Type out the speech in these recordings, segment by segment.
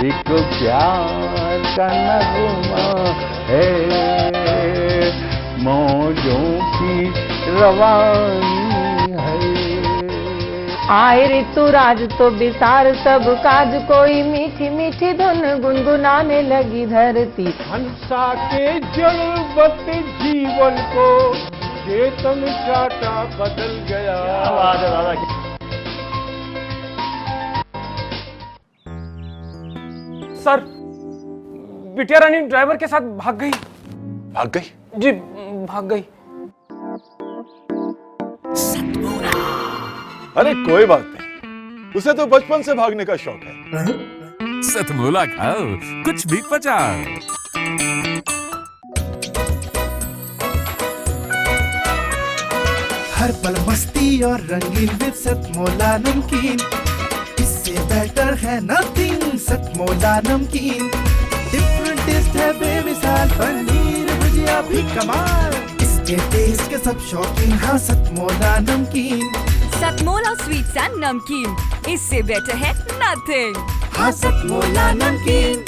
एक प्यार का नगमा है, मौजों की रवानी है। आए ऋतुराज तो बिसार सब काज, कोई मीठी मीठी धुन गुनगुनाने लगी धरती। हंसा के जड़वत जीवन को चेतन चाटा बदल गया। सर, बिटिया रानी ड्राइवर के साथ भाग गई। भाग गई? जी, भाग गई। अरे कोई बात नहीं, उसे तो बचपन से भागने का शौक है। सतमोला खाओ, कुछ भी पचाओ। हर पल मस्ती और रंगीन विद सतमोला नमकीन, इससे बेटर है नथिंग। सतमोला नमकीन डिफरेंट टेस्ट है बेमिसाल, पनीर भुजिया भी कमाल, इसके टेस्ट के सब शौकीन। हाँ सतमोला नमकीन, सतमोला स्वीट्स एंड नमकीन, इससे बेटर है नथिंग। हाँ सतमोला नमकीन।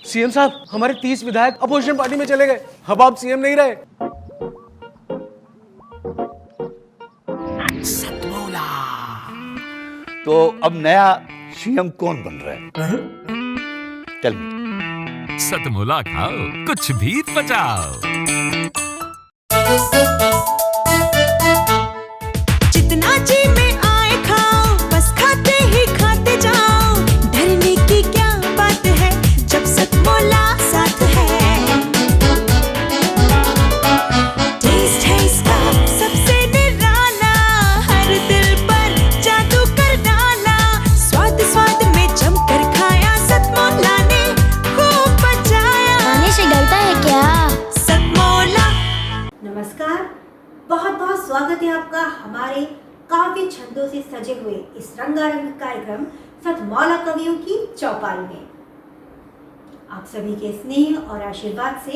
सीएम साहब, हमारे 30 विधायक अपोजिशन पार्टी में चले गए। अब आप सीएम नहीं रहे। सतमोला। तो अब नया सीएम कौन बन रहा है? Tell me. सतमोला खाओ, कुछ भी पचाओ। जितना जी में आए खाओ, बस खाते ही खाते जाओ। डरने की क्या बात है जब सतमोला साथ है। टेस्ट है इसका सबसे निराला, हर दिल पर जादू कर डाला। स्वाद स्वाद में जमकर खाया, सतमोला ने खूब पचाया। खाने से गलता है क्या? सतमोला। नमस्कार, बहुत बहुत स्वागत है आपका हमारे काव्य छंदों से सजे हुए इस रंगारंग कार्यक्रम सतमौला कवियों की चौपाल में। आप सभी के स्नेह और आशीर्वाद से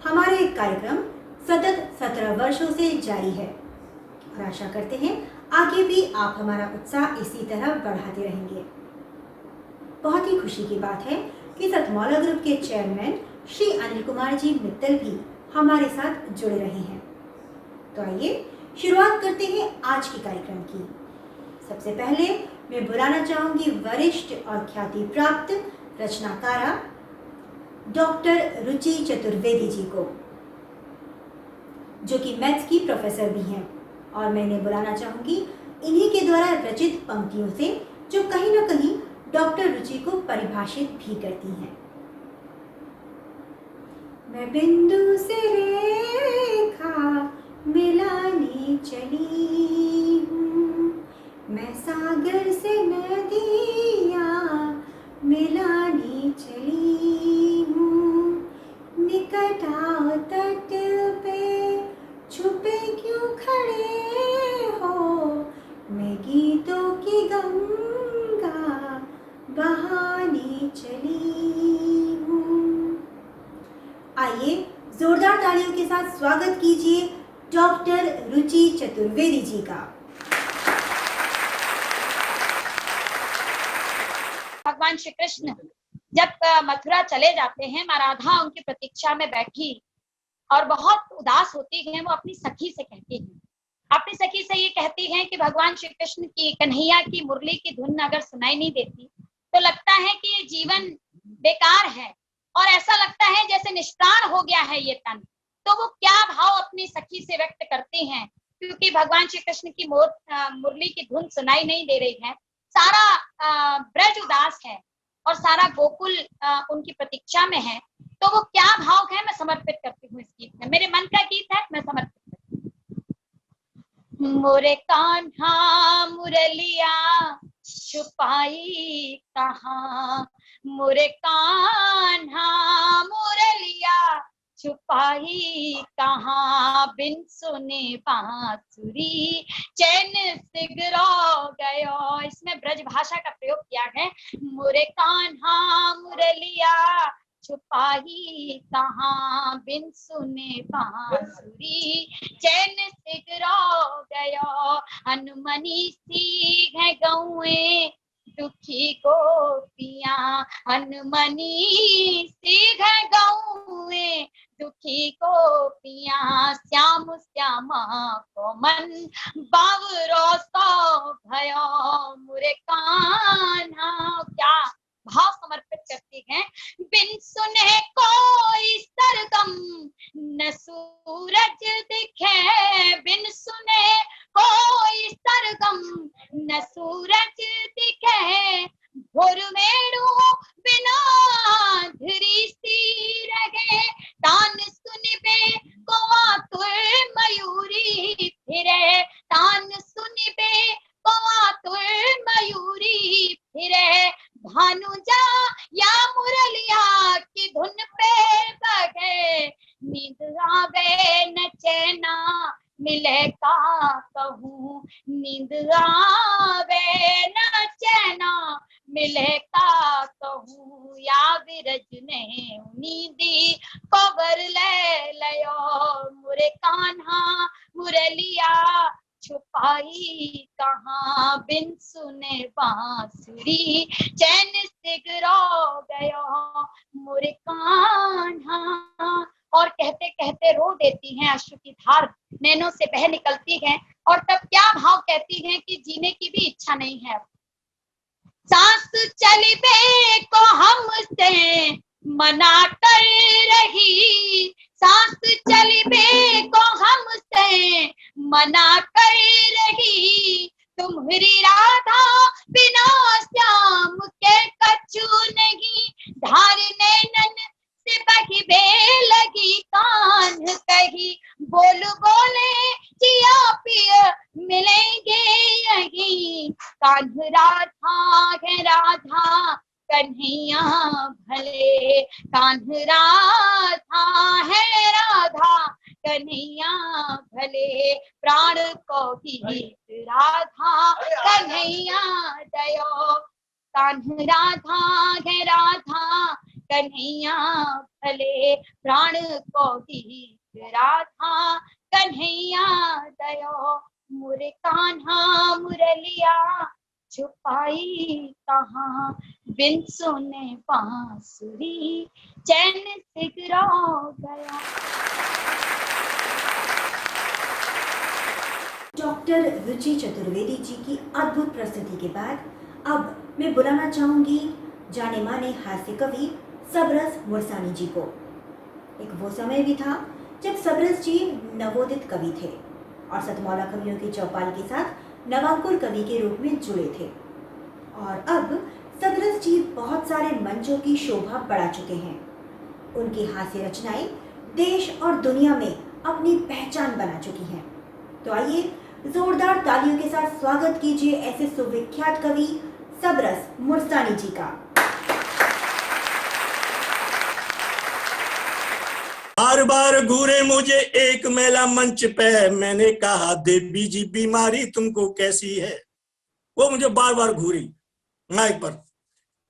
हमारे कार्यक्रम सतत 17 वर्षों से जारी है और आशा करते हैं आगे भी आप हमारा उत्साह इसी तरह बढ़ाते रहेंगे। बहुत ही खुशी की बात है कि सतमौला ग्रुप के चेयरमैन श्री अनिल कुमार जी मित्तल भी हमारे साथ जुड़े रहे हैं। तो आइए शुरुआत करते हैं आज के कार्यक्रम की। सबसे पहले मैं बुलाना चाहूंगी वरिष्ठ और ख्याति प्राप्त रचनाकारा डॉक्टर रुचि चतुर्वेदी जी को, जो कि मैथ्स की प्रोफेसर भी हैं, और मैं इन्हें बुलाना चाहूंगी इन्हीं के द्वारा रचित पंक्तियों से, जो कहीं ना कहीं डॉक्टर रुचि को परिभाषित भी करती हैं। मैं बिंदु से रेखा मिलाने चली हूँ, मैं सागर से नदियाँ मिलाने चली हूँ। निकट आओ तट पे, छुपे क्यों खड़े हो, मैं गीतों की गंगा बहाने चली हूँ। आइए जोरदार तालियों के साथ स्वागत कीजिए डॉक्टर रुचि चतुर्वेदी जी का। भगवान श्री कृष्ण जब मथुरा चले जाते हैं, माँ राधा उनकी प्रतीक्षा में बैठी और बहुत उदास होती है। वो अपनी सखी से कहती है, अपनी सखी से ये कहती है कि भगवान श्री कृष्ण की, कन्हैया की मुरली की धुन अगर सुनाई नहीं देती तो लगता है कि ये जीवन बेकार है, और ऐसा लगता है जैसे निष्प्राण हो गया है ये तन। तो वो क्या भाव अपनी सखी से व्यक्त करती हैं, क्योंकि भगवान श्री कृष्ण की मुरली की धुन सुनाई नहीं दे रही है। सारा ब्रज उदास है और सारा गोकुल उनकी प्रतीक्षा में है। तो वो क्या भाव है, मैं समर्पित करती हूँ इस गीत में। मेरे मन का गीत है, मैं समर्पित करती हूँ। मोरे कान्हा मुरलिया छुपाई कहाँ, मोरे कान्हा मुरलिया छुपाई कहाँ। बिन सुने बांसुरी चैन सिगरो गयो। इसमें ब्रज भाषा का प्रयोग किया है। मोरे कान्हा मुरलिया छुपाई कहाँ, बिन सुने बांसुरी चैन सिगरो गयो। हनुमनी सी है गौए दुखी गोपियां अनमनी सी गौए, दुखी गोपियां श्याम श्यामा को मन बावरो सो भयो मुरे कान्हा। क्या भाव समर्पित करती हैं। बिन सुने कोई सरगम न सूरज दिखे, बिन सुने कोई सरगम न सूरज दिखे, भोर वेणु बिना धरी सी रहे, तान सुनिबे को आतुर मयूरी फिरे, तान सुनिबे को आतुर मयूरी फिरे, भानुजा या मुरलिया की धुन पे बगे, नींद आवे न चैना मिले का कहूँ, नींद आवे न चैना मिले का कहूँ, या विरज ने नींदी कबर ले लयो, मुरे कान्हा मुरलिया छुपाई कहाँ, बिन सुने बांसुरी चैन सिगरो गयो मुरे कान्हा। और कहते कहते रो देती हैं, अश्रु की धार नैनों से बह निकलती है। और तब क्या भाव कहती हैं कि जीने की भी इच्छा नहीं है। सांस चली बे को हमसे मना कर रही, सांस चली बे को हमसे मना कर रही, तुम्हारी राधा बिना श्याम के कछु नहीं, धार नैनन से बही बे लगी कान कही, बोल बोले जिया पिया मिलेंगे यही, कान राधा है राधा कन्हैया भले, कान राधा है राधा कन्हैया भले, प्राण को गीत राधा कन्हैया दयो, कान राधा है राधा कन्हैया भले, प्राण को गीत राधा कन्हैया दयो, मुरे कान्हा मुरलिया छुपाई कहाँ, बिन सुने बांसुरी चैन सिगरो गया। डॉक्टर रुचि चतुर्वेदी जी की अद्भुत प्रस्तुति के बाद अब मैं बुलाना चाहूंगी जाने माने हास्य कवि सबरस मुरसानी जी को। एक वो समय भी था जब सबरस जी नवोदित कवि थे और सतमौला कवियों की चौपाल के साथ नवांकुर कवि के रूप में जुड़े थे। और अब सबरस जी बहुत सारे मंचों की शोभा बढ़ा चुके हैं। उनकी हास्य रचनाएं देश और दुनिया में अपनी पहचान बना चुकी हैं। तो आइए जोरदार तालियों के साथ स्वागत कीजिए ऐसे सुविख्यात कवि सबरस मुरसानी जी का। बार बार घूरे मुझे एक मेला मंच पे, मैंने कहा देवी जी बीमारी तुमको कैसी है। वो मुझे बार बार घूरी माइक पर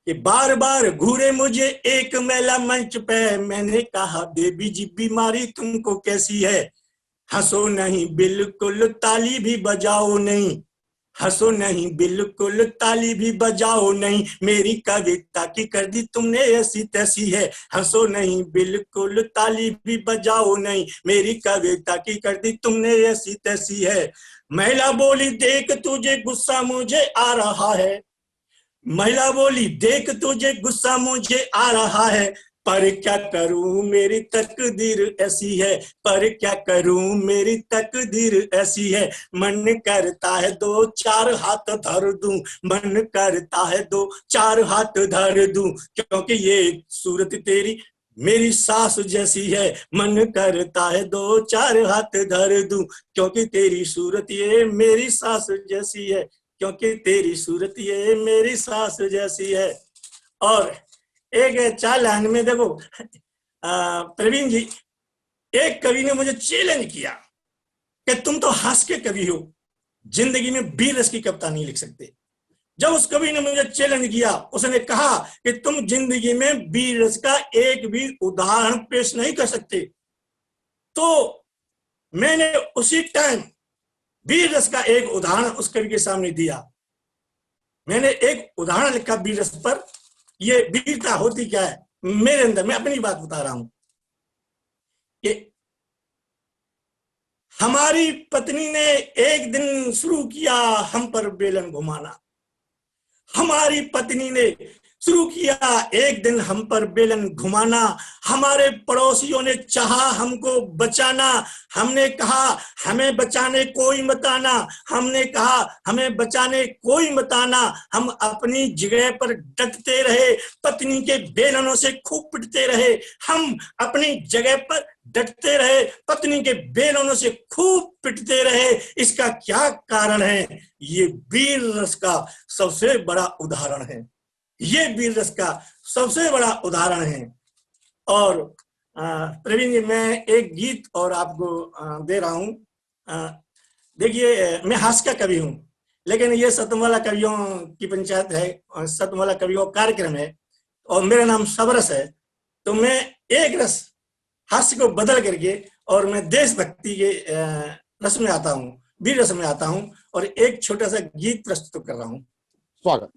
कि बार बार घूरे मुझे एक मेला मंच पे, मैंने कहा देवी जी बीमारी तुमको कैसी है। हंसो नहीं बिल्कुल ताली भी बजाओ नहीं, हंसो नहीं बिल्कुल ताली भी बजाओ नहीं, मेरी कविता की कर दी तुमने ऐसी तैसी है। हंसो नहीं बिल्कुल ताली भी बजाओ नहीं, मेरी कविता की कर दी तुमने ऐसी तैसी है। महिला बोली देख तुझे गुस्सा मुझे आ रहा है, महिला बोली देख तुझे गुस्सा मुझे आ रहा है, पर क्या करूं मेरी तकदीर ऐसी है, पर क्या करूं मेरी तकदीर ऐसी है। मन करता है दो चार हाथ धर दूं, मन करता है दो चार हाथ धर दूं, क्योंकि ये सूरत तेरी मेरी सास जैसी है। मन करता है दो चार हाथ धर दूं, क्योंकि तेरी सूरत ये मेरी सास जैसी है, क्योंकि तेरी सूरत ये मेरी सास जैसी है। और एक चालान में देखो प्रवीण जी, एक कवि ने मुझे चैलेंज किया कि तुम तो हास्य के कवि हो, जिंदगी में वीर रस की कविता नहीं लिख सकते। जब उस कवि ने मुझे चैलेंज किया, उसने कहा कि तुम जिंदगी में वीर रस का एक भी उदाहरण पेश नहीं कर सकते, तो मैंने उसी टाइम वीर रस का एक उदाहरण उस कवि के सामने दिया। मैंने एक उदाहरण लिखा वीर रस पर। ये वीरता होती क्या है मेरे अंदर, मैं अपनी बात बता रहा हूं कि हमारी पत्नी ने एक दिन शुरू किया हम पर बेलन घुमाना। हमारी पत्नी ने शुरू किया एक दिन हम पर बेलन घुमाना। हमारे पड़ोसियों ने चाहा हमको बचाना। हमने कहा हमें बचाने कोई मत आना। हमने कहा हमें बचाने कोई मत आना। हम अपनी जगह पर डटते रहे, पत्नी के बेलनों से खूब पिटते रहे। हम अपनी जगह पर डटते रहे, पत्नी के बेलनों से खूब पिटते रहे। इसका क्या कारण है? ये वीर रस का सबसे बड़ा उदाहरण है। ये वीर रस का सबसे बड़ा उदाहरण है। और प्रवीण जी, मैं एक गीत और आपको दे रहा हूं। देखिए, मैं हास्य का कवि हूं, लेकिन ये सतमाला कवियों की पंचायत है और सतमाला कवियों कार्यक्रम है और मेरा नाम सबरस है। तो मैं एक रस हास्य को बदल करके और मैं देशभक्ति के रस में आता हूँ, वीर रस में आता हूँ और एक छोटा सा गीत प्रस्तुत कर रहा हूँ। स्वागत।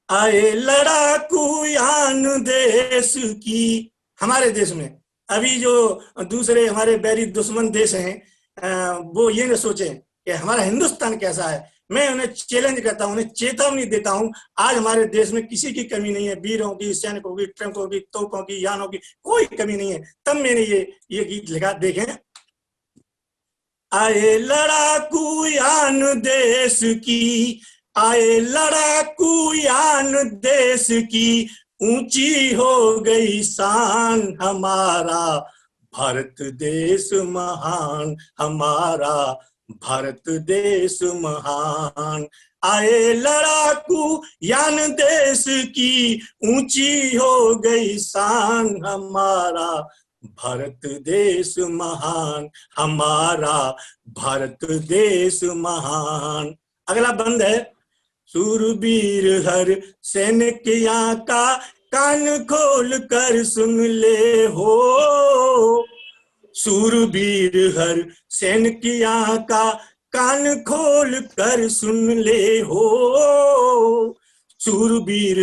आए लड़ाकू यान देश की। हमारे देश में अभी जो दूसरे हमारे बैरी दुश्मन देश हैं, वो ये न सोचें कि हमारा हिंदुस्तान कैसा है। मैं उन्हें चैलेंज करता हूं, उन्हें चेतावनी देता हूं। आज हमारे देश में किसी की कमी नहीं है, वीरों की, सैनिकों की, ट्रकों की, तोपों की, यानों की, कोई कमी नहीं है। तब मैंने ये गीत लिखा। देखें, आए लड़ाकू यान देश की, आए लड़ाकू यान देश की, ऊंची हो गई शान हमारा भारत देश महान, हमारा भारत देश महान। आए लड़ाकू यान देश की, ऊंची हो गई शान हमारा भारत देश महान, हमारा भारत देश महान। अगला बंद है, सूरवीर हर सैनिक यहाँ का कान खोल कर सुन ले हो। सूरवीर हर सैनिक यहाँ का कान खोल कर सुन ले हो। सूरवीर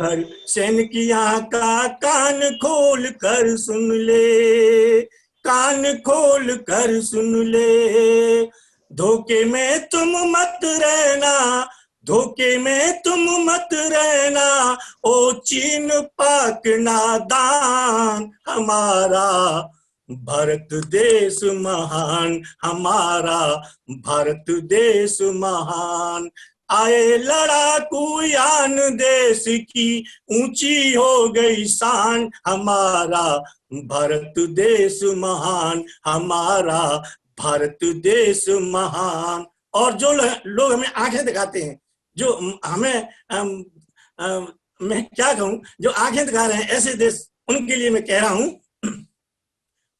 हर सैनिक यहाँ का कान खोल कर सुन ले, कान खोल कर सुन ले। धोखे में तुम मत रहना, धोखे में तुम मत रहना, ओ चीन पाक नादान, हमारा भारत देश महान, हमारा भारत देश महान। आए लड़ाकू यान देश की, ऊंची हो गई शान हमारा भारत देश महान, हमारा भारत देश महान। और जो लोग हमें आंखें दिखाते हैं, जो हमें मैं क्या कहूं, जो आंखें दिखा रहे हैं ऐसे देश, उनके लिए मैं कह रहा हूं,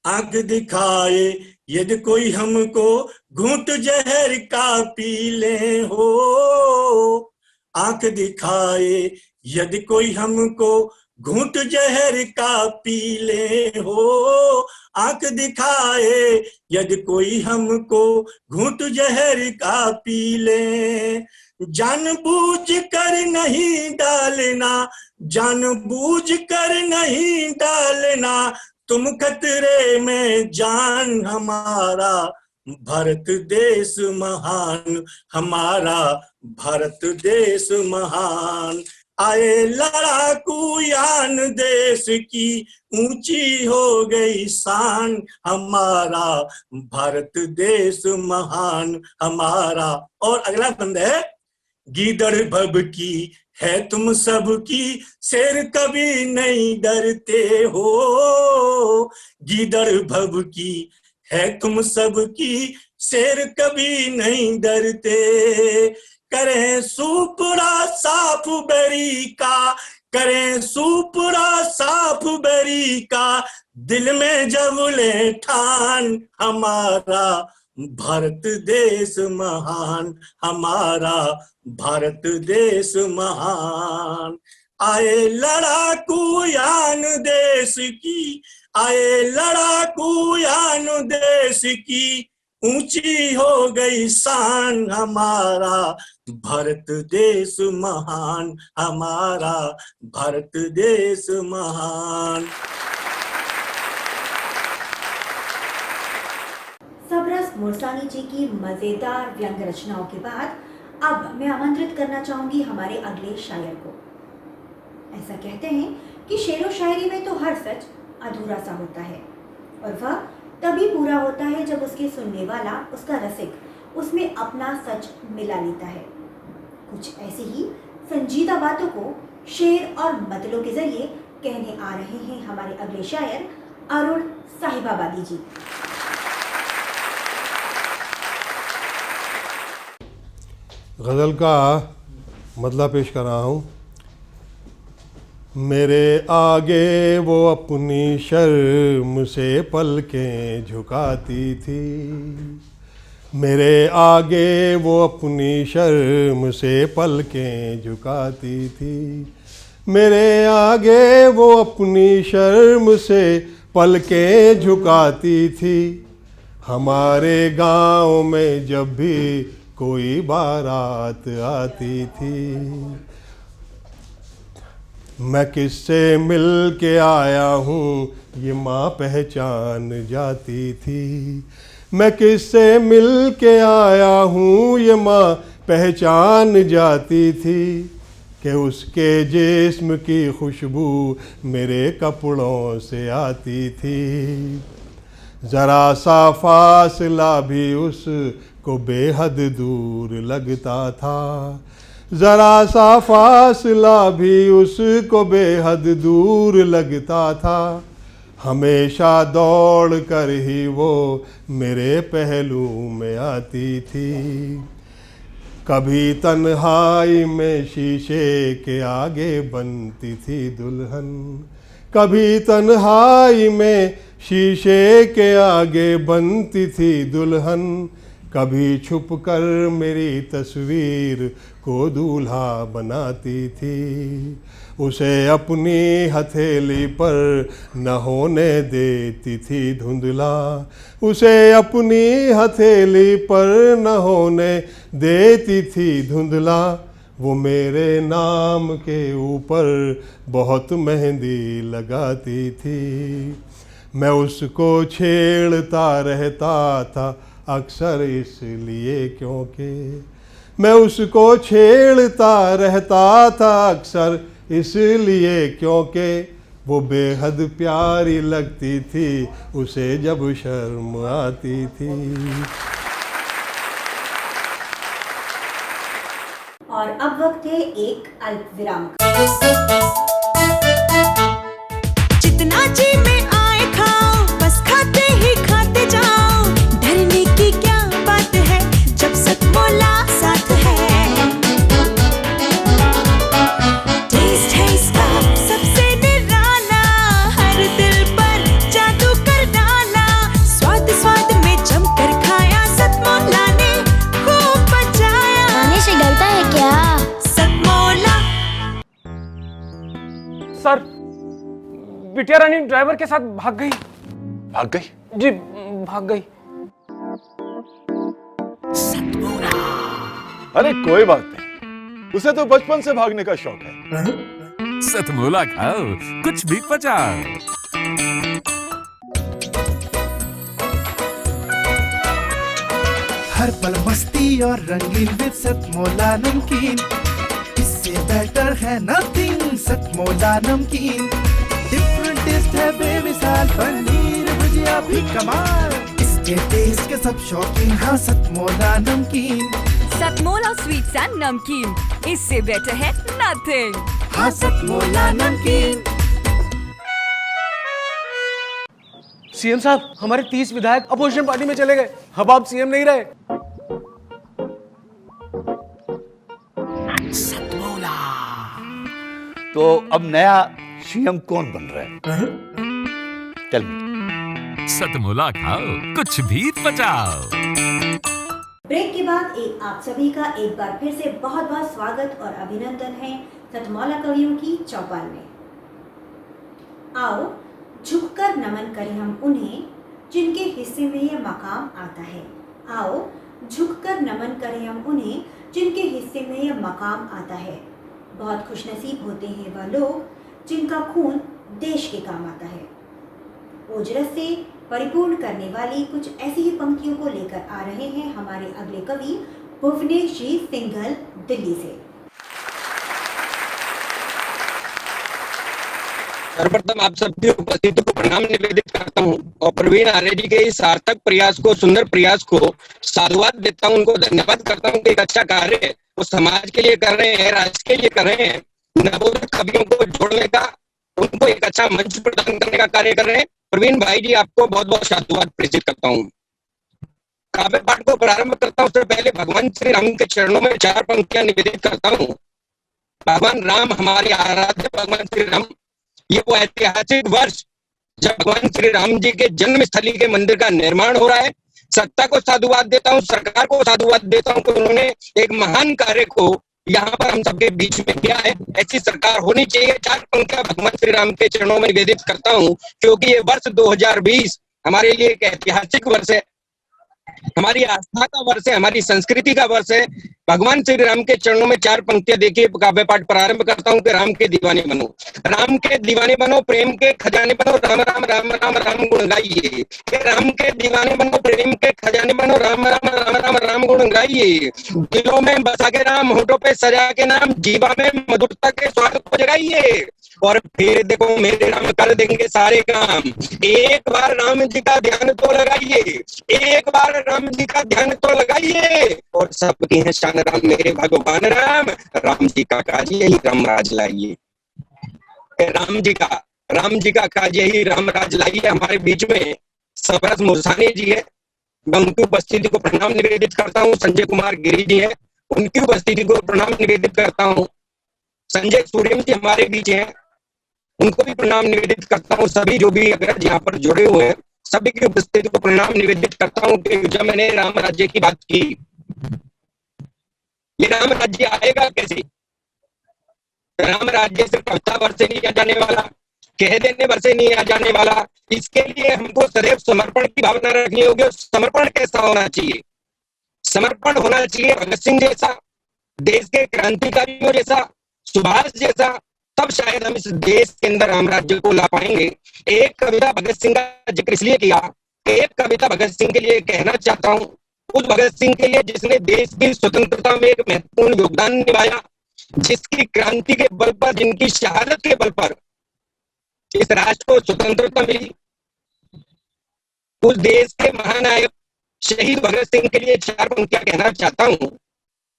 आंख दिखाए यदि कोई हमको घूंट जहर का पी ले हो। आंख दिखाए यदि कोई हमको घूंट जहर का पी ले हो। आंख दिखाए यदि कोई हमको घूंट जहर का पी ले। जानबूझ कर नहीं डालना, जानबूझ कर नहीं डालना, तुम खतरे में जान हमारा भारत देश महान, हमारा भारत देश महान। आए लड़ाकू यान देश की, ऊंची हो गई शान हमारा भारत देश महान, हमारा। और अगला बंद है, गीदड़ भब की है तुम सबकी, शेर कभी नहीं डरते हो। गीदड़ भब की है तुम सबकी, शेर कभी नहीं डरते। करें सुपड़ा साफ बेरी का, करें सुपड़ा साफ बेरी का, दिल में जब ले ठान हमारा भारत देश महान, हमारा भारत देश महान। आए लड़ाकू यान देश की, आए लड़ाकू यान देश की, ऊंची हो गई शान हमारा भारत देश महान, हमारा भारत देश महान। सबरस मुरसानी जी की मजेदार व्यंग रचनाओं के बाद अब मैं आमंत्रित करना चाहूंगी हमारे अगले शायर को। ऐसा कहते हैं कि शेरो शायरी में तो हर सच अधूरा सा होता है और वह तभी पूरा होता है जब उसके सुनने वाला, उसका रसिक उसमें अपना सच मिला लेता है। कुछ ऐसी ही संजीदा बातों को शेर और मतलों के जरिए कहने आ रहे हैं हमारे अगले शायर अरुण साहिबाबादी जी। गज़ल का मतलब पेश कर रहा हूँ। मेरे आगे वो अपनी शर्म से पलकें झुकाती थी, मेरे आगे वो अपनी शर्म से पलकें झुकाती थी, मेरे आगे वो अपनी शर्म से पलकें झुकाती थी। हमारे गांव में जब भी कोई बारात आती थी, मैं किससे मिल के आया हूँ ये माँ पहचान जाती थी, मैं किससे मिल के आया हूँ ये माँ पहचान जाती थी, कि उसके जिस्म की खुशबू मेरे कपड़ों से आती थी। ज़रा सा फासला भी उसको बेहद दूर लगता था, ज़रा सा फासला भी उसको बेहद दूर लगता था। हमेशा दौड़ कर ही वो मेरे पहलू में आती थी, कभी तन्हाई में शीशे के आगे बनती थी दुल्हन, कभी तन्हाई में शीशे के आगे बनती थी दुल्हन, कभी छुप कर मेरी तस्वीर को दूल्हा बनाती थी, उसे अपनी हथेली पर न होने देती थी धुंधला, उसे अपनी हथेली पर न होने देती थी धुंधला। वो मेरे नाम के ऊपर बहुत मेहंदी लगाती थी, मैं उसको छेड़ता रहता था अक्सर इसलिए क्योंकि, मैं उसको छेड़ता रहता था अक्सर इसलिए क्योंकि वो बेहद प्यारी लगती थी उसे जब शर्म आती थी। और अब वक्त है एक अल्प विराम। जितना जी में आए खाओ, बस खाते ही खाते जाओ, डरने की क्या बात है जब सतमोला साथ है। टेस्ट है इसका सबसे निराला, हर दिल पर जादू कर डाला, स्वाद स्वाद में जमकर खाया, सतमोला ने खूब बचाया। खाने से डरता है क्या? सतमोला। सर, बिटिया रानी ड्राइवर के साथ भाग गई। भाग गई? जी, भाग गई। अरे कोई बात नहीं, उसे तो बचपन से भागने का शौक है। सतमोला खाओ, कुछ भी पचाओ। हर पल मस्ती और रंगीन विद सतमोला नमकीन, इससे बेटर है नथिंग। सतमोला नमकीन डिफरेंट टेस्ट है बेमिसाल, पनीर भुजिया भी कमाल, इसके टेस्ट के सब शौकीन। हाँ सतमोला नमकीन, सतमोला स्वीट्स एंड नमकीन, इससे बेटर है नथिंग। हाँ सतमोला नमकीन। सीएम साहब, हमारे 30 विधायक अपोजिशन पार्टी में चले गए। अब आप सीएम नहीं रहे। सतमोला। तो अब नया सीएम कौन बन रहा है? चल सतमोला खाओ, कुछ भी पचाओ। ब्रेक के बाद आप सभी का एक बार फिर से बहुत बहुत स्वागत और अभिनंदन है सतमौला कवियों की चौपाल में। आओ झुककर नमन करें हम उन्हें जिनके हिस्से में ये मकाम आता है। आओ झुककर नमन करें हम उन्हें जिनके हिस्से में यह मकाम आता है। बहुत खुशनसीब होते हैं वह लोग जिनका खून देश के काम आता है। ओजरस से परिपूर्ण करने वाली कुछ ऐसी ही पंक्तियों को लेकर आ रहे हैं हमारे अगले कवि भुवनेश जी सिंघल दिल्ली से। सर्वप्रथम आप सबकी उपस्थिति को प्रणाम निवेदित करता हूं और प्रवीण आर्य जी के इस सार्थक प्रयास को, सुंदर प्रयास को साधुवाद देता हूं, उनको धन्यवाद करता हूं कि एक अच्छा कार्य है वो समाज के लिए कर रहे हैं, राष्ट्र के लिए कर रहे हैं, नवोदित कवियों को जोड़ने का, उनको एक अच्छा मंच प्रदान करने का कार्य कर रहे हैं। प्रवीण भाई जी, आपको बहुत बहुत साधुवाद प्रेषित करता हूँ। काव्य पाठ को प्रारंभ करता हूँ उससे पहले भगवान श्री राम के चरणों में 4 पंक्तियां निवेदित करता हूँ। भगवान राम, हमारे आराध्य भगवान श्री राम, ये वो ऐतिहासिक वर्ष जब भगवान श्री राम जी के जन्म स्थली के मंदिर का निर्माण हो रहा है। सत्ता को साधुवाद देता हूँ, सरकार को साधुवाद देता हूँ कि उन्होंने एक महान कार्य को यहाँ पर हम सबके बीच में किया है। ऐसी सरकार होनी चाहिए। 4 पंक्तियां भगवान श्री राम के चरणों में निवेदित करता हूँ क्योंकि ये वर्ष 2020 हमारे लिए एक ऐतिहासिक वर्ष है, हमारी आस्था का वर्ष है, हमारी संस्कृति का वर्ष है। भगवान श्री राम के चरणों में 4 पंक्तियां देखिए काव्य पाठ प्रारंभ करता हूं कि राम के दीवाने बनो, राम के दीवाने बनो, प्रेम के खजाने बनो, राम राम राम राम राम गुण गाइए। राम के दीवाने बनो, प्रेम के खजाने बनो, राम राम राम राम राम गुण गाइए। दिलों में बसा के राम, होठों पे सजा के नाम, जीवा में मधुरता के स्वाद को जगाइए और फिर देखो मेरे राम कर देंगे सारे काम। एक बार राम जी का ध्यान तो लगाइए, एक बार राम जी का ध्यान तो लगाइए और सबकी है शान राम, मेरे भगवान राम, राम जी का काज यही राम राज लाइए। राम जी का काज यही राम राज लाइए। हमारे बीच में सबरस मुरसानी जी है, मैं उनकी उपस्थिति को प्रणाम निवेदित करता हूँ। संजय कुमार गिरी जी है, उनकी उपस्थिति को प्रणाम निवेदित करता हूँ। संजय सूर्यम जी हमारे बीच हैं, उनको भी प्रणाम निवेदित करता हूँ। सभी जो भी अग्रज यहाँ पर जुड़े हुए हैं सभी की उपस्थिति को प्रणाम निवेदित करता हूँ कि जब मैंने राम राज्य की बात की, ये राम राज्य आएगा कैसे? राम राज्य से कविता भर से नहीं आ जाने वाला, कह देने भर से नहीं आ जाने वाला। इसके लिए हमको सदैव समर्पण की भावना रखनी होगी। समर्पण कैसा होना चाहिए? समर्पण होना चाहिए भगत सिंह जैसा, देश के क्रांतिकारियों जैसा, सुभाष जैसा, तब शायद हम इस देश के अंदर राम राज्य को ला पाएंगे। एक कविता भगत सिंह का जिक्र इसलिए किया, एक कविता भगत सिंह के लिए कहना चाहता हूँ, उस भगत सिंह के लिए जिसने देश की स्वतंत्रता में एक महत्वपूर्ण योगदान निभाया, जिसकी क्रांति के बल पर, जिनकी शहादत के बल पर इस राष्ट्र को स्वतंत्रता मिली। उस देश के महानायक शहीद भगत सिंह के लिए 4 पंक्तियां कहना चाहता हूँ।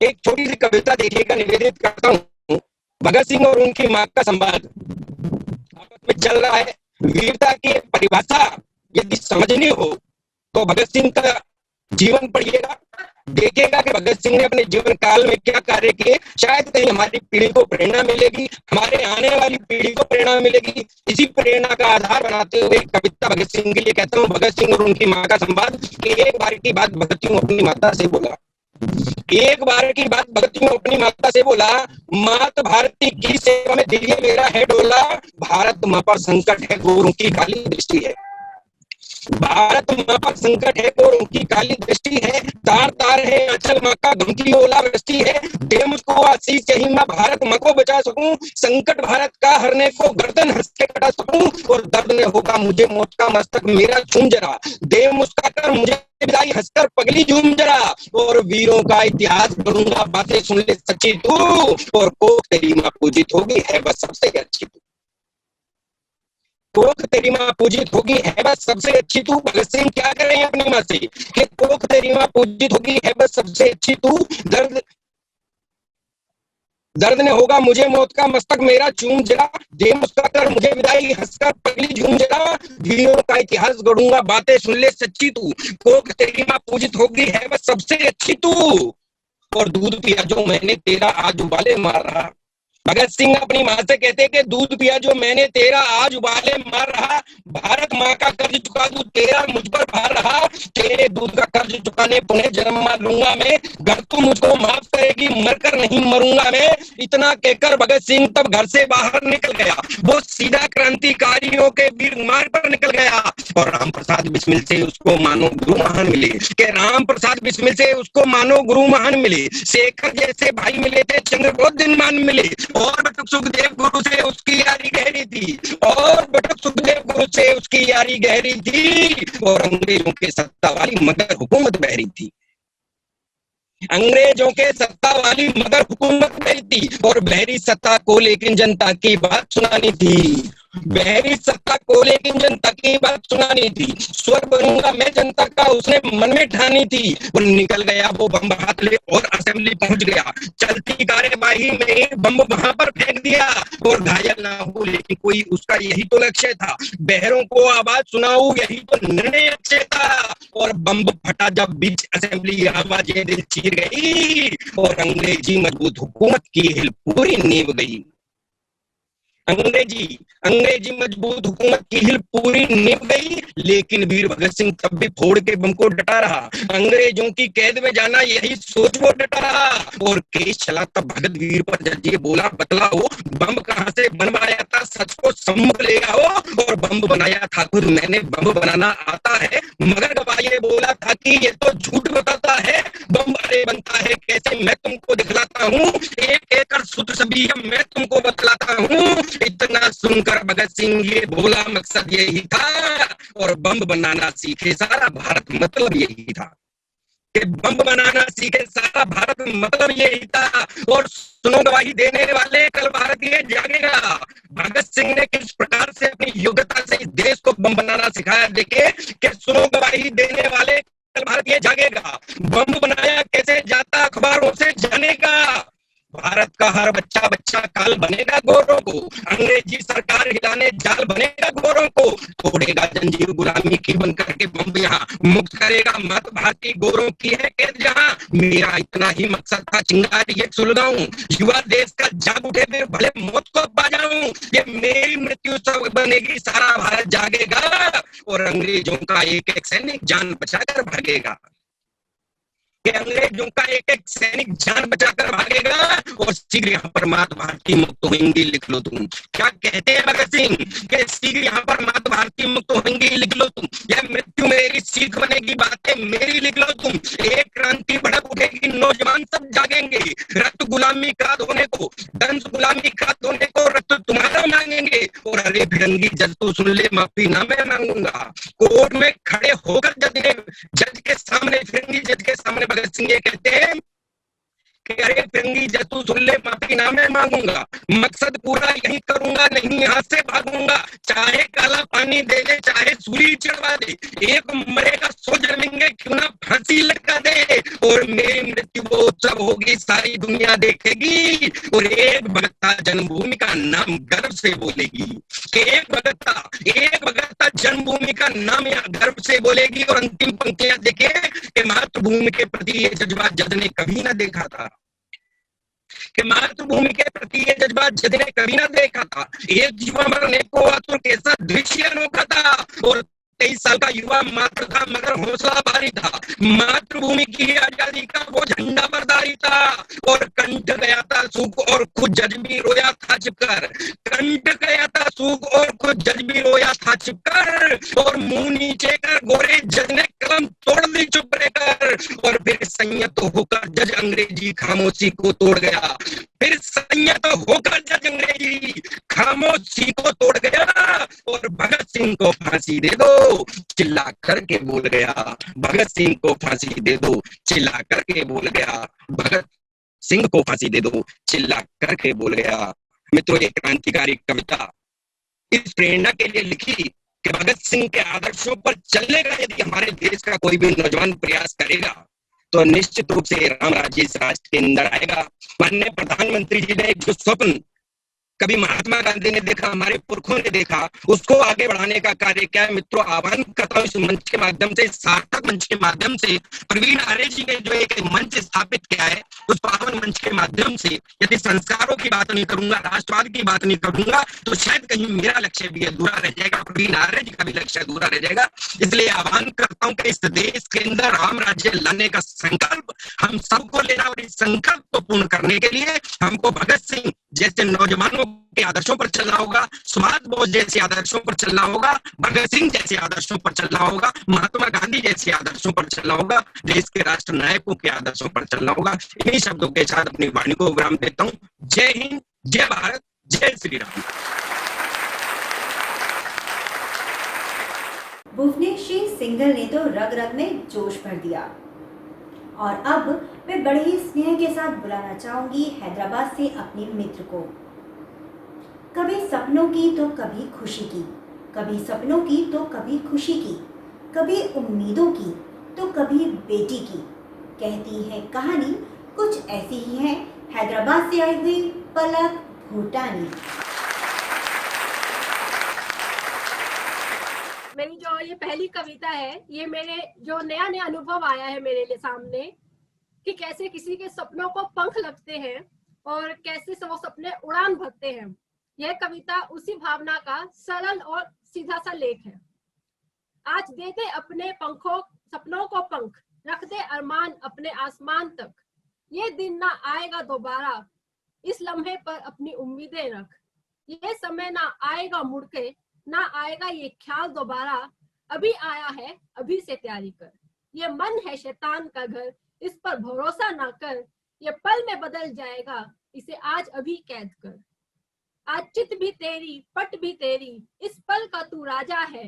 एक छोटी सी कविता देखिएगा, निवेदित करता हूँ। भगत सिंह और उनकी मां का संवाद आपस में चल रहा है। वीरता की परिभाषा यदि समझनी हो तो भगत सिंह का जीवन पढ़िएगा, देखिएगा कि भगत सिंह ने अपने जीवन काल में क्या कार्य किए। शायद कहीं हमारी पीढ़ी को प्रेरणा मिलेगी, हमारे आने वाली पीढ़ी को प्रेरणा मिलेगी। इसी प्रेरणा का आधार बनाते हुए कविता भगत सिंह के लिए कहता हूँ। भगत सिंह और उनकी मां का संवाद। एक बार की बात भगत सिंह अपनी माता से बोला, एक बार की बात भगत सिंह अपनी माता से बोला, मात भारती की सेवा में दिल ये मेरा है डोला, भारत मां पर संकट है गोरों की काली दृष्टि है, भारत मां पर संकट है गोरों की काली दृष्टि है, तार तार है अचल मां का गम की ओलावृष्टि है, दे मुझको आशीष यही मां भारत मां को बचा सकूं, संकट भारत का हरने को गर्दन हंस के कटा सकूं, और दर्द में होगा मुझे मौत का मस्तक मेरा झूम जरा, दे मुस्का कर मुझे विदाई हंसकर पगली झूम जरा, और वीरों का इतिहास पढ़ूंगा बातें सुन ले सच्ची तू, और कोख तेरी मां पूजित होगी है बस सबसे अच्छी तू, कोख तेरी मां पूजित होगी है बस सबसे अच्छी तू। भगत सिंह क्या कर रहे हैं अपनी मां से कि कोख तेरी मां पूजित होगी है बस सबसे अच्छी तू, दर्द ने होगा मुझे मौत का मस्तक मेरा चूम जरा, दे मुस्का कर मुझे विदाई हंसकर पगली झूम जरा, वीरों का इतिहास गढ़ूंगा बातें सुन ले सच्ची तू, कोख तेरी मां पूजित होगी है बस सबसे अच्छी तू, और दूध पिया जो मैंने तेरा आज उबाले मार रहा, भगत सिंह अपनी माँ से कहते कि दूध पिया जो मैंने तेरा, आज उबाले मार रहा, भारत माँ का कर्ज चुका दूं तेरा, मुझ पर भार रहा, तेरे दूध का कर्ज चुकाने पुनः जन्म लूंगा मैं, घर तू मुझको माफ करेगी मरकर नहीं मरूंगा मैं। इतना कहकर भगत सिंह तब घर से बाहर निकल गया, वो सीधा क्रांतिकारियों के वीर मार्ग पर निकल गया। और राम प्रसाद बिस्मिल से उसको मानो गुरु महान मिले, कि राम प्रसाद बिस्मिल से उसको मानो गुरु महान मिले, शेखर जैसे भाई मिले थे, चंद्रबोध दिनमान मिले। और बटुक सुखदेव गुरु से उसकी यारी गहरी थी, और बटुक सुखदेव गुरु से उसकी यारी गहरी थी। और अंग्रेजों के सत्ता वाली मगर हुकूमत बहरी थी, अंग्रेजों के सत्ता वाली मगर हुकूमत बहरी थी। और बहरी सत्ता को लेकिन जनता की बात सुनानी थी, बहरी सत्ता को लेकिन जनता की बात सुनानी थी। स्वर बनूंगा मैं जनता का उसने मन में ठानी थी। वो निकल गया वो बम हाथ ले और असेंबली पहुंच गया, चलती कार्यवाही में बम वहां पर फेंक दिया। और घायल ना हो लेकिन कोई, उसका यही तो लक्ष्य था, बहरों को आवाज सुनाऊं यही तो निर्णय अक्षय था। और बम फटा जब बीच असेंबली, आवाजें दिल चीर गई, और अंग्रेजी मजबूत हुकूमत की हिल पूरी नींव गई। अंग्रेजी मजबूत हुकूमत की हिल पूरी निभ गई। लेकिन वीर भगत सिंह तब भी फोड़ के बम को डटा रहा, अंग्रेजों की कैद में जाना यही सोच वो डटा रहा। और केस चला तब भगत वीर पर जज ये बोला बतलाओ, बम कहां से बनवाया था, सच को सम्मुख ले आओ। और बम बनाया था खुद मैंने, बम बनाना आता है, मगर गवाह ये बोला था कि ये तो झूठ बताता है। बम अरे बनता है कैसे मैं तुमको दिखलाता हूँ, एक एकड़ शुद्ध सभी मैं तुमको बतलाता हूँ। इतना सुनकर भगत सिंह ये बोला मकसद यही था, और बम बनाना सीखे सारा भारत मतलब यही था, कि बम बनाना सीखे सारा भारत मतलब यही था। और सुनो गवाही देने वाले, कल भारत ये जागेगा। भगत सिंह ने किस प्रकार से अपनी योग्यता से इस देश को बम बनाना सिखाया, देखे कि सुनो गवाही देने वाले, कल भारत ये जागेगा। बम बनाया कैसे जाता अखबारों से जानेगा, भारत का हर बच्चा बच्चा काल बनेगा गोरों को, अंग्रेजी सरकार हिलाने जाल बनेगा गोरों को। तोड़ेगा जंजीर गुलामी की बन करके बम यहाँ, मुक्त करेगा मत भारती गोरों की है कैद जहाँ। मेरा इतना ही मकसद था चिंगारी ये सुलगाऊं, युवा देश का जाग उठे फिर भले मौत को पा जाऊं। ये मेरी मृत्यु सब बनेगी सारा भारत जागेगा, और अंग्रेजों का एक एक सैनिक जान बचाकर भागेगा, कि अंग्रेजों का एक एक सैनिक जान बचाकर भागेगा। और शीघ्र यहाँ पर मात भारती मुक्त होंगी लिख लो तुम। क्या कहते हैं भगत सिंह कि शीघ्र यहाँ पर मात भारती मुक्त होंगी लिख लो तुम, यह मृत्यु मेरी सीख बनेगी बातें मेरी लिख लो तुम। एक क्रांति भड़क उठेगी नौजवान सब जागेंगे, रक्त गुलामी का धोने को, दंश गुलामी का धोने को रक्त तुम्हारा मांगेंगे। और अरे भिड़ंगी जज तू सुन ले माफी ना मैं मांगूंगा, कोर्ट में खड़े होकर जज के सामने, फिरंगी जज के सामने भगत सिंह ये कहते हैं कि अरे फिरंगी जज तू सुन ले माफी ना मैं मांगूंगा, मकसद पूरा यही करूंगा नहीं यहाँ से भागूंगा। चाहे काला पानी दे दे चाहे सूली चढ़वा दे, एक मरेगा सो जन्मेंगे क्यों ना फांसी लटका दे। और मेरी मृत्यु वो उत्सव होगी सारी दुनिया देखेगी, और एक भगता जन्मभूमि का नाम गर्व से बोलेगी, एक भगता जन्मभूमि का नाम यहाँ गर्व से बोलेगी। और अंतिम पंक्तियां देखे कि मातृभूमि के प्रति ये जज्बा जज ने कभी ना देखा था, कि मातृभूमि के प्रति ये जज्बा जज ने कभी ना देखा था। एक युवा मरने को आतुर कैसा दृश्य अनोखा था, और 23 साल का युवा मात्र था मगर हौसला भारी था, मातृभूमि की आजादी का वो झंडा बरदारी था। और कंठ गया था सूख और खुद जज भी रोया था छिपकर, कंठ गया था सूख और खुद जज भी रोया था छिपकर। और मुंह नीचे कर गोरे जज ने कलम तोड़ दी चुप रहकर, और फिर संयत होकर जज अंग्रेजी खामोशी को तोड़ गया, फिर संयत होकर जज अंग्रेजी खामोशी को तोड़ गया। और भगत सिंह को फांसी दे दो चिल्ला करके बोल गया, भगत सिंह को फांसी दे दो चिल्ला करके बोल गया, भगत सिंह को फांसी दे दो चिल्ला करके बोल गया। मित्रों, ये क्रांतिकारी कविता इस प्रेरणा के लिए लिखी कि भगत सिंह के आदर्शों पर चलने का यदि हमारे देश का कोई भी नौजवान प्रयास करेगा तो निश्चित रूप से राम राज्य इस राष्ट्र के अंदर आएगा। माननीय प्रधानमंत्री जी ने एक जो स्वप्न कभी महात्मा गांधी ने देखा, हमारे पुरखों ने देखा, उसको आगे बढ़ाने का कार्य क्या है मित्रों। आह्वान करता हूं इस मंच के माध्यम से, सार्थक मंच के माध्यम से, प्रवीण आर्य जी ने जो एक मंच स्थापित किया है, उस पावन मंच के माध्यम से यदि संस्कारों की बात नहीं करूंगा, राष्ट्रवाद की बात नहीं करूंगा, तो शायद कहीं मेरा लक्ष्य भी अधूरा रह जाएगा, प्रवीण आर्य जी का भी लक्ष्य अधूरा रह जाएगा। इसलिए आह्वान करता हूं कि इस देश के अंदर राम राज्य लाने का संकल्प हम सबको लेना, और इस संकल्प को पूर्ण करने के लिए हमको भगत सिंह जैसे नौजवानों के आदर्शों पर चलना होगा, सुभाष बोस जैसे आदर्शों पर चलना होगा, भगत सिंह जैसे आदर्शों पर चलना होगा, महात्मा गांधी जैसे आदर्शों पर चलना होगा, देश के राष्ट्र नायकों के आदर्शों पर चलना होगा। इन्हीं शब्दों के साथ अपनी वाणी को विराम देता हूँ। जय हिंद, जय भारत, जय श्री राम। भुवनेश्वरी सिंघल ने तो रग रग में जोश भर दिया। और अब मैं बड़े ही स्नेह के साथ बुलाना चाहूंगी हैदराबाद से अपने मित्र को। कभी सपनों की तो कभी खुशी की, कभी सपनों की तो कभी खुशी की, कभी उम्मीदों की तो कभी बेटी की, कहती है कहानी कुछ ऐसी ही है हैदराबाद से आई हुई पलक भूटानी। मेरी जो ये पहली कविता है, ये मेरे जो नया नया अनुभव आया है मेरे लिए सामने, कि कैसे किसी के सपनों को पंख लगते हैं और कैसे वो सपने उड़ान भरते हैं। यह कविता उसी भावना का सरल और सीधा सा लेख है। आज दे दे अपने पंखों सपनों को पंख, रख दे अरमान अपने आसमान तक, ये दिन ना आएगा दोबारा, इस लम्हे पर अपनी उम्मीदें रख, ये समय ना आएगा मुड़ के, ना आएगा ये ख्याल दोबारा, अभी आया है अभी से तैयारी कर, ये मन है शैतान का घर, इस पर भरोसा ना कर, ये पल में बदल जाएगा, इसे आज अभी कैद कर। आज चित भी तेरी पट भी तेरी, इस पल का तू राजा है,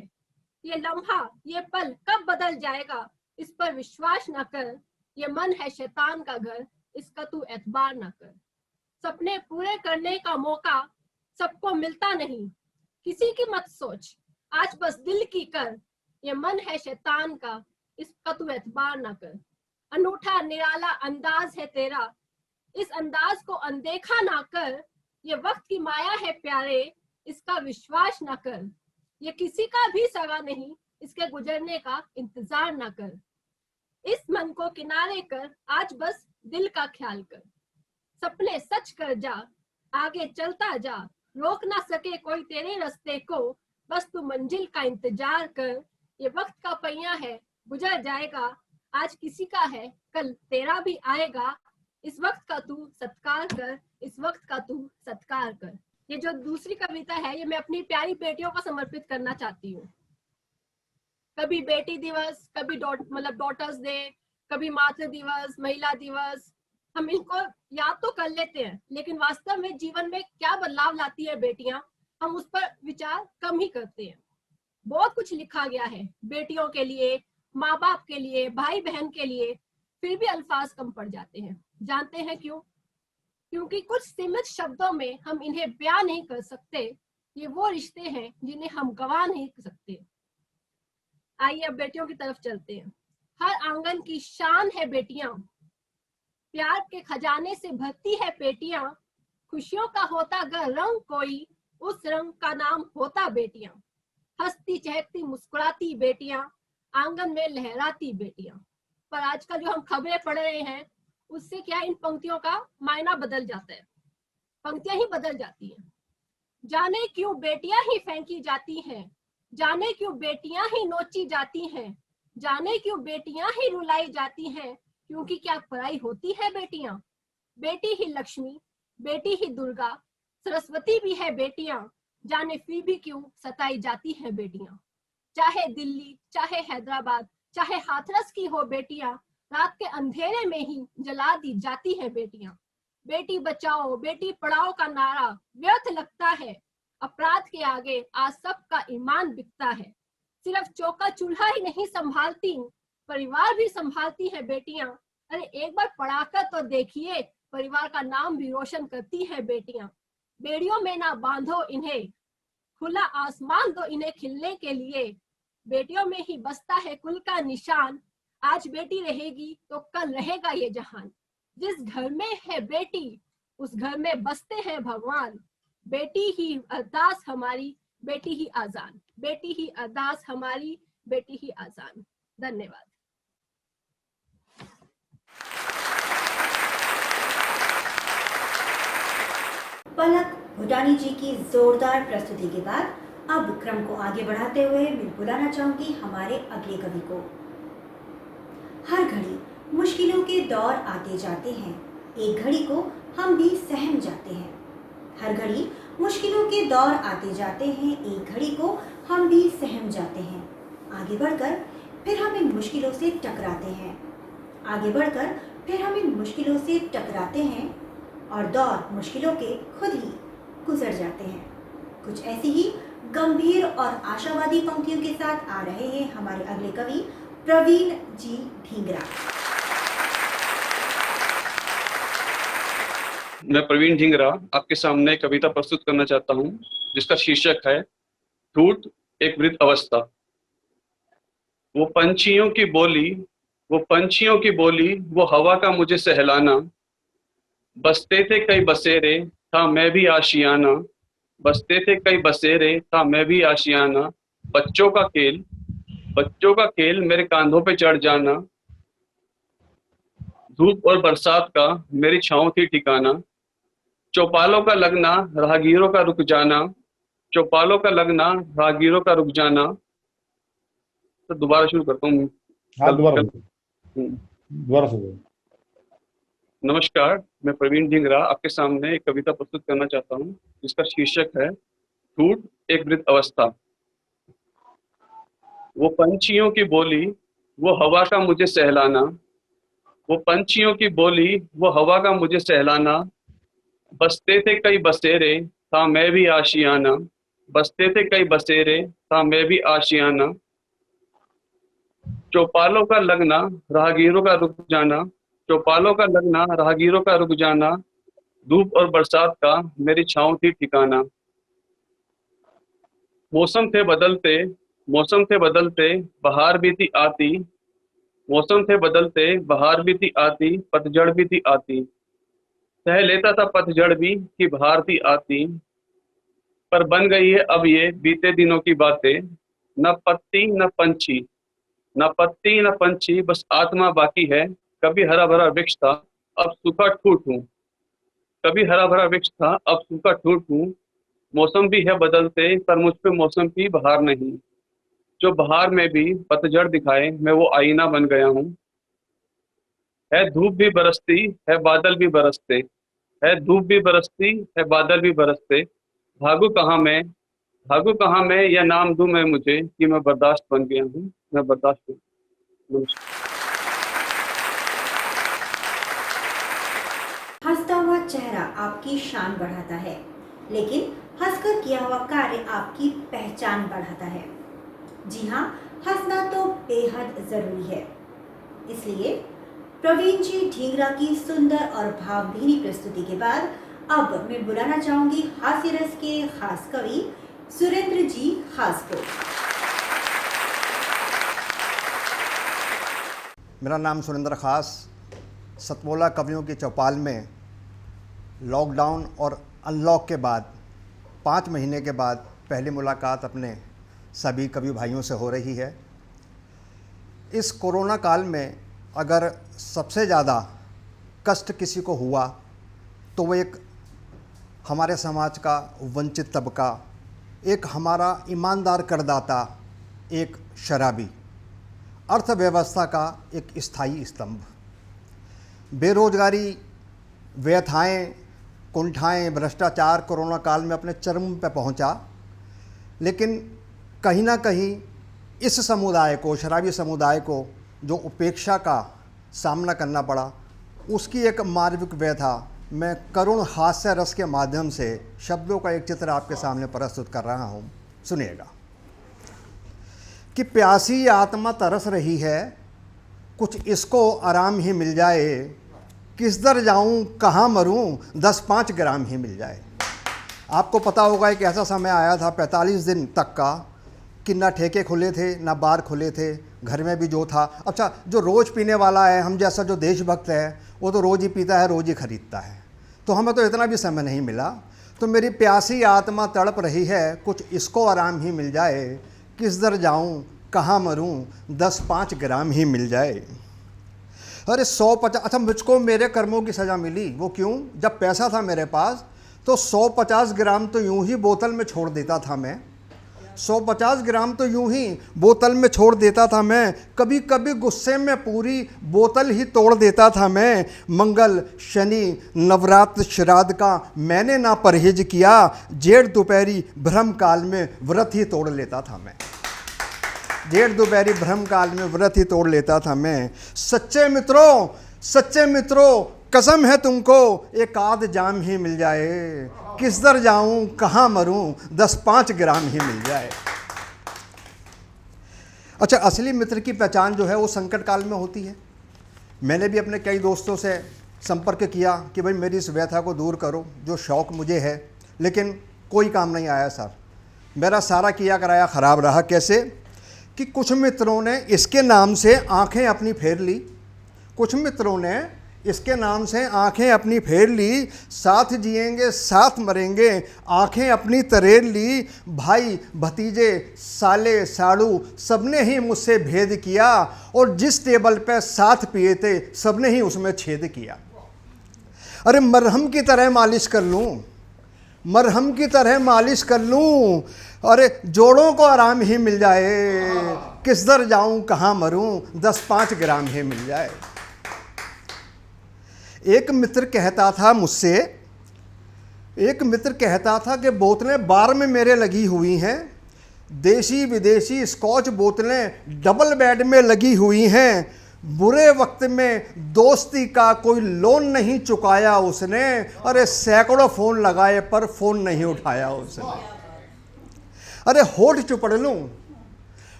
ये लम्हा ये पल कब बदल जाएगा, इस पर विश्वास न कर, ये मन है शैतान का घर, इसका तू एतबार न कर। सपने पूरे करने का मौका सबको मिलता नहीं, किसी की मत सोच, आज बस दिल की कर, ये मन है शैतान का, इसका तू एतबार न कर। अनूठा निराला अंदाज है तेरा, इस अंदाज को अनदेखा ना कर, ये वक्त की माया है प्यारे, इसका विश्वास न कर, ये किसी का भी सगा नहीं, इसके गुजरने का इंतजार न कर। इस मन को किनारे कर, आज बस दिल का ख्याल कर, सपने सच कर जा, आगे चलता जा, रोक ना सके कोई तेरे रास्ते को, बस तू मंजिल का इंतजार कर, ये वक्त का पहिया है गुजर जाएगा, आज किसी का है कल तेरा भी आएगा, इस वक्त का तू सत्कार कर, इस वक्त का तू सत्कार कर। ये जो दूसरी कविता है, ये मैं अपनी प्यारी बेटियों को समर्पित करना चाहती हूँ। कभी बेटी दिवस, कभी डॉटर्स डे, कभी मातृ दिवस, महिला दिवस, हम इनको याद तो कर लेते हैं, लेकिन वास्तव में जीवन में क्या बदलाव लाती है बेटियां, हम उस पर विचार कम ही करते हैं। बहुत कुछ लिखा गया है बेटियों के लिए, माँ बाप के लिए, भाई बहन के लिए, फिर भी अल्फाज कम पड़ जाते हैं। जानते हैं क्यों? क्योंकि कुछ सीमित शब्दों में हम इन्हें बयां नहीं कर सकते। ये वो रिश्ते हैं जिन्हें हम गवा नहीं कर सकते। आइए अब बेटियों की तरफ चलते हैं। हर आंगन की शान है बेटियां, प्यार के खजाने से भरती है पेटियां, खुशियों का होता अगर रंग कोई, उस रंग का नाम होता बेटियां। हंसती चहकती मुस्कुराती बेटियां, आंगन में लहराती बेटियां। पर आजकल जो हम खबरें पढ़ रहे हैं, उससे क्या इन पंक्तियों का मायना बदल जाता है, पंक्तियां ही बदल जाती हैं। जाने क्यों बेटियां ही फेंकी जाती हैं, जाने क्यों बेटियां ही नोची जाती हैं, जाने क्यों बेटियां ही रुलाई जाती हैं, क्योंकि क्या पराई होती है बेटियां। बेटी ही लक्ष्मी, बेटी ही दुर्गा, सरस्वती भी है बेटियां, जाने फिर भी क्यों सताई जाती है बेटियां। चाहे दिल्ली, चाहे हैदराबाद, चाहे हाथरस की हो बेटियां, रात के अंधेरे में ही जला दी जाती है बेटियां। बेटी बचाओ बेटी पढ़ाओ का नारा व्यर्थ लगता है, अपराध के आगे आज सबका ईमान बिकता है। सिर्फ चौका चूल्हा ही नहीं संभालती, परिवार भी संभालती है बेटियां। अरे एक बार पढ़ाकर तो देखिए, परिवार का नाम भी रोशन करती है बेटियां। बेड़ियों में ना बांधो इन्हें, खुला आसमान दो इन्हें खिलने के लिए। बेटियों में ही बसता है कुल का निशान, आज बेटी रहेगी तो कल रहेगा ये जहान। जिस घर में है बेटी, उस घर में बसते हैं भगवान। बेटी ही अरदास हमारी, बेटी ही आजान, बेटी ही अरदास हमारी, बेटी ही आजान। धन्यवाद। पलक भूटानी जी की जोरदार प्रस्तुति के बाद अब क्रम को आगे बढ़ाते हुए मैं बुलाना चाहूंगी हमारे अगले कवि को। हर घड़ी मुश्किलों के दौर आते जाते हैं, एक घड़ी को हम भी सहम जाते हैं। हर घड़ी मुश्किलों के दौर आते जाते हैं, एक घड़ी को हम भी सहम जाते हैं। आगे बढ़कर फिर हम इन मुश्किलों से टकराते हैं, आगे बढ़कर फिर हम इन मुश्किलों से टकराते हैं और दौर मुश्किलों के खुद ही गुजर जाते हैं। कुछ ऐसी ही गंभीर और आशावादी पंक्तियों के साथ आ रहे हैं हमारे अगले कवि प्रवीण जी ढींगरा। मैं प्रवीण ढींगरा आपके सामने कविता प्रस्तुत करना चाहता हूं, जिसका शीर्षक है ठूठ एक वृद्ध अवस्था। वो पंछियों की बोली, वो पंछियों की बोली, वो हवा का मुझे सहलाना। बसते थे कई बसेरे, था मैं भी आशियाना। बसते थे कई बसेरे, था मैं भी आशियाना। बच्चों का खेल मेरे कांधों पे चढ़ जाना। धूप और बरसात का मेरी छाँव थी ठिकाना। चौपालों का लगना, राहगीरों का रुक जाना। चौपालों का लगना, राहगीरों का रुक जाना। तो दोबारा शुरू करता हूँ। दोबारा शुरू। नमस्कार, मैं प्रवीण ढींगरा आपके सामने एक कविता प्रस्तुत करना चाहता हूँ, जिसका शीर्षक है ठूठ एक वृद्ध अवस्था। वो पंछियों की बोली, वो हवा का मुझे सहलाना। वो पंछियों की बोली, वो हवा का मुझे सहलाना। बसते थे कई बसेरे, था मैं भी आशियाना। बसते थे कई बसेरे, था मैं भी आशियाना। चौपालों का लगना, राहगीरों का रुक जाना। चौपालों का लगना, राहगीरों का रुक जाना। धूप और बरसात का मेरी छाँव थी ठिकाना। मौसम थे बदलते, बहार भी थी आती। मौसम थे बदलते, बहार भी थी आती, पतझड़ भी थी आती। सह लेता था पतझड़ भी कि बहार थी आती। पर बन गई है अब ये बीते दिनों की बातें। न पत्ती न पंछी, न पत्ती न पंछी, बस आत्मा बाकी है। कभी हरा भरा वृक्ष था, अब सूखा ठूठ हूँ। कभी हरा भरा वृक्ष था, अब सूखा ठूठ हूँ। मौसम भी है बदलते, पर मुझ पे मौसम की बहार नहीं। जो बहार में भी पतझड़ दिखाए, मैं वो आईना बन गया हूँ। है धूप भी बरसती, है बादल भी बरसते। है धूप भी बरसती, है बादल भी बरसते। भागू कहाँ मैं, या नाम दूं मैं मुझे कि मैं बर्दाश्त बन गया हूँ। मैं बर्दाश्त हूँ। हंसता हुआ चेहरा आपकी शान बढ़ाता है, लेकिन हंसकर किया हुआ कार्य आपकी पहचान बढ़ाता है। जी हाँ, हंसना तो बेहद जरूरी है। इसलिए प्रवीण जी ढींगरा की सुंदर और भावभीनी प्रस्तुति के बाद अब मैं बुलाना चाहूंगी हास्य रस के खास कवि सुरेंद्र जी खास को। मेरा नाम सुरेंद्र खास। सतमोला कवियों की चौपाल में लॉकडाउन और अनलॉक के बाद 5 महीने के बाद पहली मुलाकात अपने सभी कवि भाइयों से हो रही है। इस कोरोना काल में अगर सबसे ज़्यादा कष्ट किसी को हुआ तो वो एक हमारे समाज का वंचित तबका, एक हमारा ईमानदार करदाता, एक शराबी, अर्थव्यवस्था का एक स्थायी स्तंभ। बेरोजगारी, व्यथाएं, कुंठाएं, भ्रष्टाचार कोरोना काल में अपने चरम पे पहुंचा, लेकिन कहीं ना कहीं इस समुदाय को, शराबी समुदाय को जो उपेक्षा का सामना करना पड़ा, उसकी एक मानविक व्यथा मैं करुण हास्य रस के माध्यम से शब्दों का एक चित्र आपके सामने प्रस्तुत कर रहा हूँ। सुनिएगा कि प्यासी आत्मा तरस रही है, कुछ इसको आराम ही मिल जाए। किस दर जाऊं, कहाँ मरूं, 10-5 ग्राम ही मिल जाए। आपको पता होगा एक ऐसा समय आया था 45 दिन तक का कि ना ठेके खुले थे, ना बार खुले थे, घर में भी जो था। अच्छा, जो रोज़ पीने वाला है, हम जैसा जो देशभक्त है, वो तो रोज़ ही पीता है, रोज़ ही खरीदता है। तो हमें तो इतना भी समय नहीं मिला। तो तो मेरी प्यासी आत्मा तड़प रही है, कुछ इसको आराम ही मिल जाए। किस दर जाऊं कहाँ मरूं, 10-5 ग्राम ही मिल जाए। अरे 150, अच्छा मुझको मेरे कर्मों की सज़ा मिली, वो क्यों? जब पैसा था मेरे पास तो 150 ग्राम तो यूं ही बोतल में छोड़ देता था मैं, 150 ग्राम तो यूं ही बोतल में छोड़ देता था मैं। कभी कभी गुस्से में पूरी बोतल ही तोड़ देता था मैं। मंगल शनि नवरात्र श्राद्ध का मैंने ना परहेज किया, जेठ दोपहरी ब्रह्म काल में व्रत ही तोड़ लेता था मैं, जेठ दोपहरी ब्रह्म काल में व्रत ही तोड़ लेता था मैं। सच्चे मित्रों कसम है तुमको, एक आध जाम ही मिल जाए। किस दर जाऊं कहाँ मरूं, 10-5 ग्राम ही मिल जाए। अच्छा, असली मित्र की पहचान जो है वो संकट काल में होती है। मैंने भी अपने कई दोस्तों से संपर्क किया कि भाई मेरी इस व्यथा को दूर करो, जो शौक़ मुझे है, लेकिन कोई काम नहीं आया सर। मेरा सारा किया कराया ख़राब रहा। कैसे कि कुछ मित्रों ने इसके नाम से आंखें अपनी फेर ली, कुछ मित्रों ने इसके नाम से आंखें अपनी फेर ली। साथ जिएंगे साथ मरेंगे आंखें अपनी तरेर ली। भाई भतीजे साले साड़ू सबने ही मुझसे भेद किया, और जिस टेबल पे साथ पिए थे सबने ही उसमें छेद किया। अरे मरहम की तरह मालिश कर लूँ, मरहम की तरह मालिश कर लूँ, अरे जोड़ों को आराम ही मिल जाए। किस दर जाऊँ कहाँ मरूँ, 10-5 ग्राम ही मिल जाए। एक मित्र कहता था मुझसे, एक मित्र कहता था कि बोतलें बार में मेरे लगी हुई हैं, देसी विदेशी स्कॉच बोतलें डबल बेड में लगी हुई हैं। बुरे वक्त में दोस्ती का कोई लोन नहीं चुकाया उसने, अरे सैकड़ों फ़ोन लगाए पर फ़ोन नहीं उठाया उसने। अरे होठ चुपड़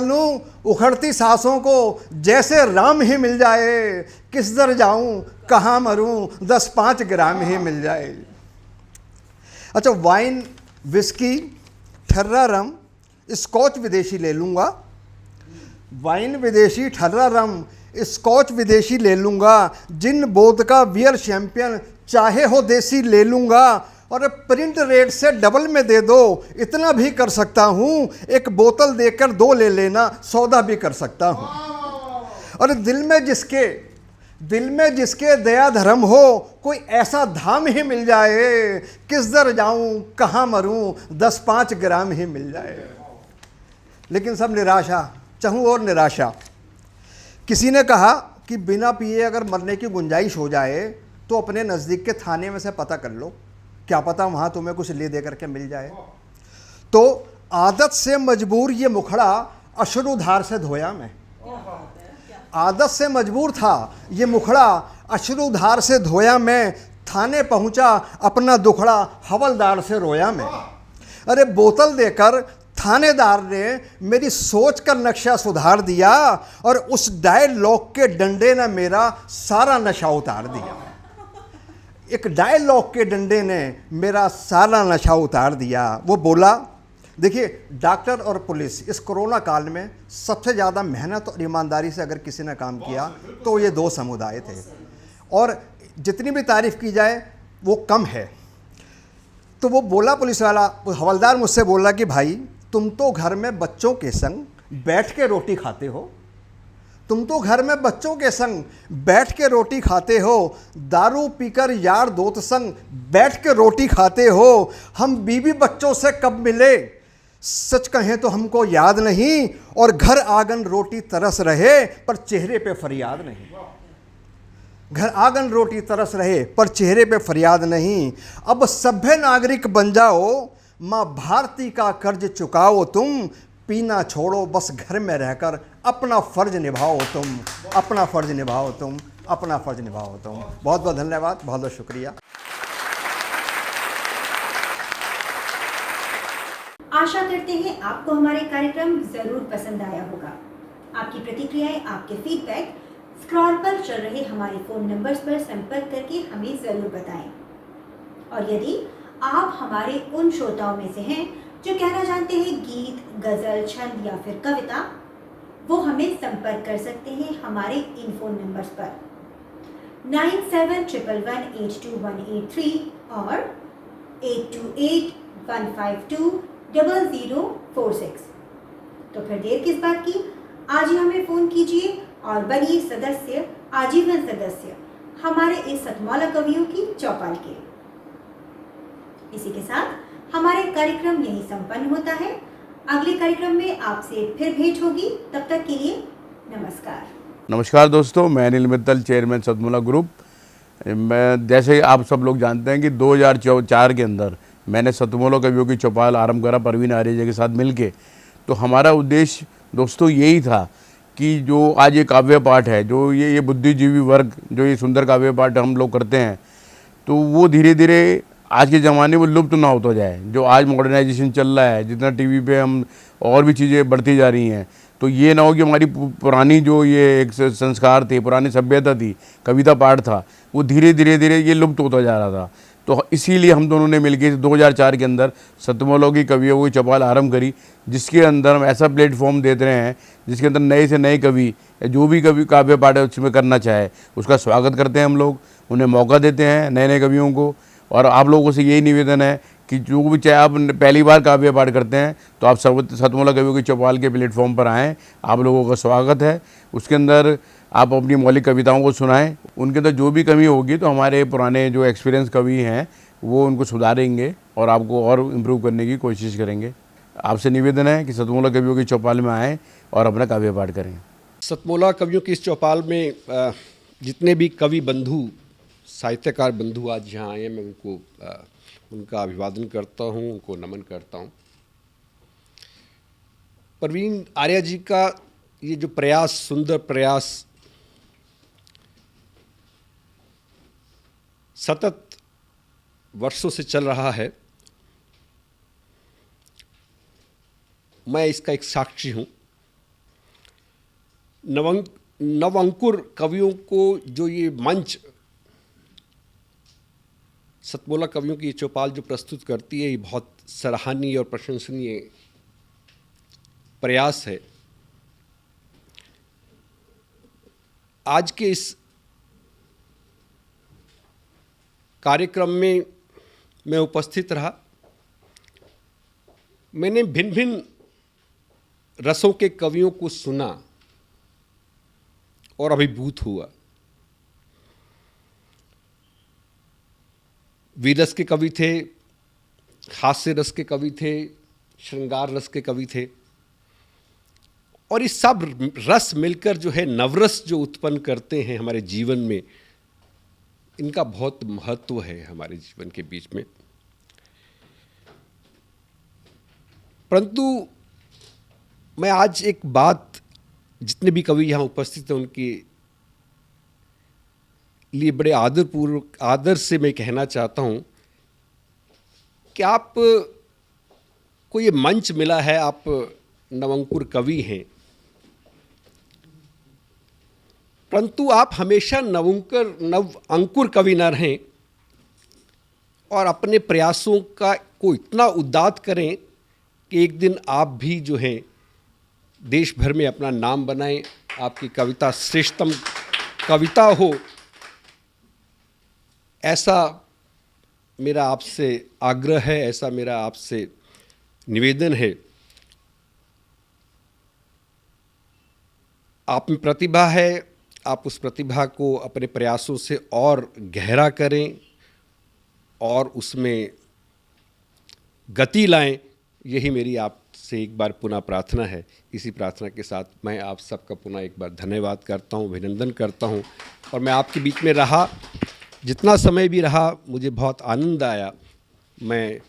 लूँ उखड़ती सांसों को, जैसे राम ही मिल जाए। किस दर जाऊं कहाँ मरूं, 10-5 ग्राम ही मिल जाए। अच्छा, वाइन विस्की ठर्रा रम स्कॉच विदेशी ले लूँगा, वाइन विदेशी ठर्रा रम स्कॉच विदेशी ले लूँगा। जिन बोध का बियर चैंपियन चाहे हो देसी ले लूँगा। और प्रिंट रेट से डबल में दे दो, इतना भी कर सकता हूँ। एक बोतल देकर 2 ले लेना, सौदा भी कर सकता हूँ। और दिल में जिसके दया धर्म हो, कोई ऐसा धाम ही मिल जाए। किस दर जाऊँ कहाँ मरूँ, 10-5 ग्राम ही मिल जाए। लेकिन सब निराशा, चाहूँ और निराशा। किसी ने कहा कि बिना पिए अगर मरने की गुंजाइश हो जाए तो अपने नज़दीक के थाने में से पता कर लो, क्या पता वहाँ तुम्हें कुछ ले दे करके मिल जाए। तो आदत से मजबूर ये मुखड़ा अश्रुधार से धोया मैं, आदत से मजबूर था ये मुखड़ा अश्रुधार से धोया मैं। थाने पहुँचा अपना दुखड़ा हवलदार से रोया मैं। अरे बोतल देकर थानेदार ने मेरी सोच का नक्शा सुधार दिया, और उस डायलॉग के डंडे ने मेरा सारा नशा उतार दिया। एक डायलॉग के डंडे ने मेरा सारा नशा उतार दिया। वो बोला, देखिए डॉक्टर और पुलिस इस कोरोना काल में सबसे ज़्यादा मेहनत और ईमानदारी से अगर किसी ने काम किया तो ये 2 समुदाय थे, और जितनी भी तारीफ़ की जाए वो कम है। तो वो बोला, पुलिस वाला हवलदार मुझसे बोला कि भाई तुम तो घर में बच्चों के संग बैठ के रोटी खाते हो, तुम तो घर में बच्चों के संग बैठ के रोटी खाते हो, दारू पीकर यार दोस्त संग बैठ के रोटी खाते हो। हम बीवी बच्चों से कब मिले, सच कहें तो हमको याद नहीं, और घर आंगन रोटी तरस रहे पर चेहरे पे फरियाद नहीं। घर आंगन रोटी तरस रहे पर चेहरे पे फरियाद नहीं। अब सभ्य नागरिक बन जाओ, माँ भारती का कर्ज चुकाओ तुम। पीना छोड़ो, बस घर में रहकर अपना फ़र्ज निभाओ तुम, अपना फ़र्ज निभाओ तुम, अपना फ़र्ज निभाओ तुम। बहुत बहुत धन्यवाद, बहुत बहुत शुक्रिया। आशा करते हैं आपको हमारे कार्यक्रम जरूर पसंद आया होगा। आपकी प्रतिक्रियाएं, आपके फीडबैक स्क्रॉल पर चल रहे हमारे फ़ोन नंबर्स पर संपर्क करके हमें ज़रूर बताएं। और यदि आप हमारे उन श्रोताओं में से हैं जो कहना जानते हैं गीत, गज़ल, छंद या फिर कविता, वो हमें संपर्क कर सकते हैं हमारे इन फ़ोन नंबर्स पर 9711182183 और 8281520046। तो फिर देर किस बात की, आज ही हमें फ़ोन कीजिए और बनिए सदस्य, आजीवन सदस्य हमारे इस सतमौला कवियों की चौपाल के। इसी के साथ हमारे कार्यक्रम यही संपन्न होता है। अगले कार्यक्रम में आपसे फिर भेंट होगी, तब तक के लिए नमस्कार। नमस्कार दोस्तों, मैं अनिल मित्तल, चेयरमैन सतमौला ग्रुप। मैं जैसे आप सब लोग जानते हैं कि 2004 के अंदर मैंने सतमौला कवियों की चौपाल आरंभ करा परवीन आर्य के साथ मिलके। तो हमारा उद्देश्य दोस्तों यही था कि जो आज ये काव्य पाठ है, जो ये बुद्धिजीवी वर्ग जो ये सुंदर काव्य पाठ हम लोग करते हैं, तो वो धीरे धीरे आज के ज़माने में लुप्त ना होता जाए। जो आज मॉडर्नाइजेशन चल रहा है, जितना टीवी पे हम और भी चीज़ें बढ़ती जा रही हैं, तो ये ना हो कि हमारी पुरानी जो ये एक संस्कार थे, पुरानी सभ्यता थी, कविता पाठ था, वो धीरे धीरे ये लुप्त होता जा रहा था। तो इसीलिए हम दोनों ने मिलकर 2004 के अंदर सतमौला की कवियों की चौपाल आरंभ करी, जिसके अंदर हम ऐसा प्लेटफॉर्म देते रहे हैं जिसके अंदर नए से नए कवि जो भी कवि काव्य पाठ उसमें करना चाहे उसका स्वागत करते हैं हम लोग, उन्हें मौका देते हैं नए नए कवियों को। और आप लोगों से यही निवेदन है कि जो भी चाहे आप पहली बार काव्य पाठ करते हैं तो आप सतमौला कवियों की चौपाल के प्लेटफॉर्म पर आएँ, आप लोगों का स्वागत है। उसके अंदर आप अपनी मौलिक कविताओं को सुनाएं, उनके अंदर जो भी कमी होगी तो हमारे पुराने जो एक्सपीरियंस कवि हैं वो उनको सुधारेंगे और आपको और इम्प्रूव करने की कोशिश करेंगे। आपसे निवेदन है कि सतमौला कवियों की चौपाल में आएँ और अपना काव्य पाठ करें। सतमौला कवियों की इस चौपाल में जितने भी कवि बंधु, साहित्यकार बंधु आज यहाँ आए हैं, मैं उनका अभिवादन करता हूँ, उनको नमन करता हूँ। परवीन आर्य जी का ये जो प्रयास, सुंदर प्रयास, सतत वर्षों से चल रहा है, मैं इसका एक साक्षी हूँ। नवअंकुर कवियों को जो ये मंच सतमौला कवियों की चौपाल जो प्रस्तुत करती है, ये बहुत सराहनीय और प्रशंसनीय प्रयास है। आज के इस कार्यक्रम में मैं उपस्थित रहा। मैंने भिन्न भिन्न रसों के कवियों को सुना और अभिभूत हुआ। वीरस के कवि थे, हास्य रस के कवि थे, श्रृंगार रस के कवि थे, और इस सब रस मिलकर जो है नवरस जो उत्पन्न करते हैं हमारे जीवन में, इनका बहुत महत्व है हमारे जीवन के बीच में। परंतु मैं आज एक बात जितने भी कवि यहाँ उपस्थित हैं उनके लिए बड़े आदर से मैं कहना चाहता हूँ कि आप को ये मंच मिला है, आप नवअंकुर कवि हैं, परंतु आप हमेशा नवअंकुर कवि न रहें और अपने प्रयासों को इतना उदात करें कि एक दिन आप भी जो है देश भर में अपना नाम बनाएं, आपकी कविता श्रेष्ठतम कविता हो, ऐसा मेरा आपसे आग्रह है, ऐसा मेरा आपसे निवेदन है। आप में प्रतिभा है, आप उस प्रतिभा को अपने प्रयासों से और गहरा करें और उसमें गति लाएं, यही मेरी आपसे एक बार पुनः प्रार्थना है। इसी प्रार्थना के साथ मैं आप सबका पुनः एक बार धन्यवाद करता हूं, अभिनंदन करता हूं। और मैं आपके बीच में रहा, जितना समय भी रहा, मुझे बहुत आनंद आया। मैं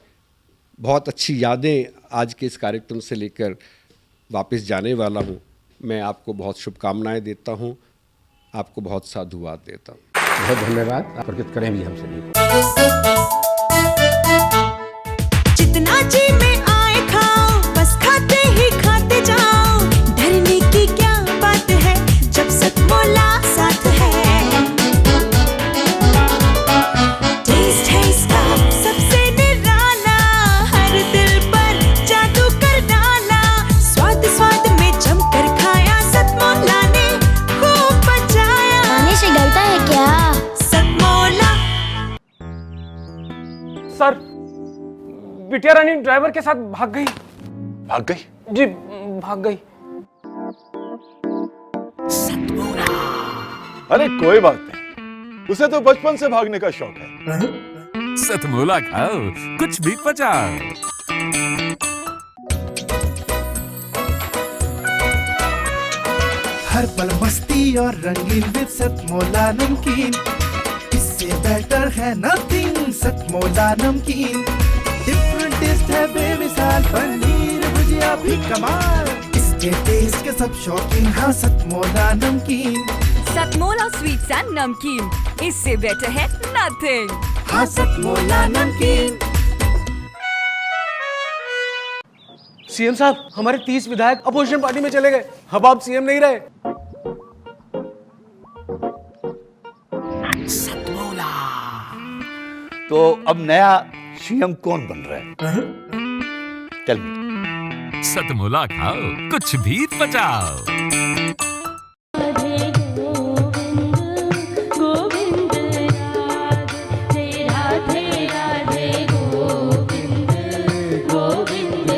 बहुत अच्छी यादें आज के इस कार्यक्रम से लेकर वापस जाने वाला हूं। मैं आपको बहुत शुभकामनाएं देता हूं, आपको बहुत साधुवाद देता हूं। बहुत धन्यवाद, आप प्रकट करें भी हमसे भी। जितना जी में आए खाओ, बस खाते ही खाते जाओ। डरने की क्या बात है जब सतमौला साथ है। टेस्ट है इसका सबसे निराला, हर दिल पर जादू कर डाला। स्वाद स्वाद में जमकर खाया, सतमौला ने खूब बचाया। खाने से डलता है क्या? सतमौला। बिटिया रानी ड्राइवर के साथ भाग गई। भाग गई? जी भाग गई। अरे कोई बात नहीं, उसे तो बचपन से भागने का शौक है। सतमोला खाओ, कुछ भी पचाओ। हर पल मस्ती और रंगीन विद सतमोला नमकीन, इससे बेटर है नथिंग। सतमोला नमकीन डिफरेंट टेस्ट है बेमिसाल, पनीर भुजिया भी कमाल, इसके टेस्ट के सब शौकीन। हाँ सतमोला नमकीन, सतमोला स्वीट्स एंड नमकीन, इससे बेटर है नथिंग। हाँ सतमोला नमकीन। सीएम साहब, हमारे 30 विधायक अपोजिशन पार्टी में चले गए। अब आप सीएम नहीं रहे। तो अब नया सीएम कौन बन रहा है? Tell me. सतमोला खाओ, कुछ भी पचाओ।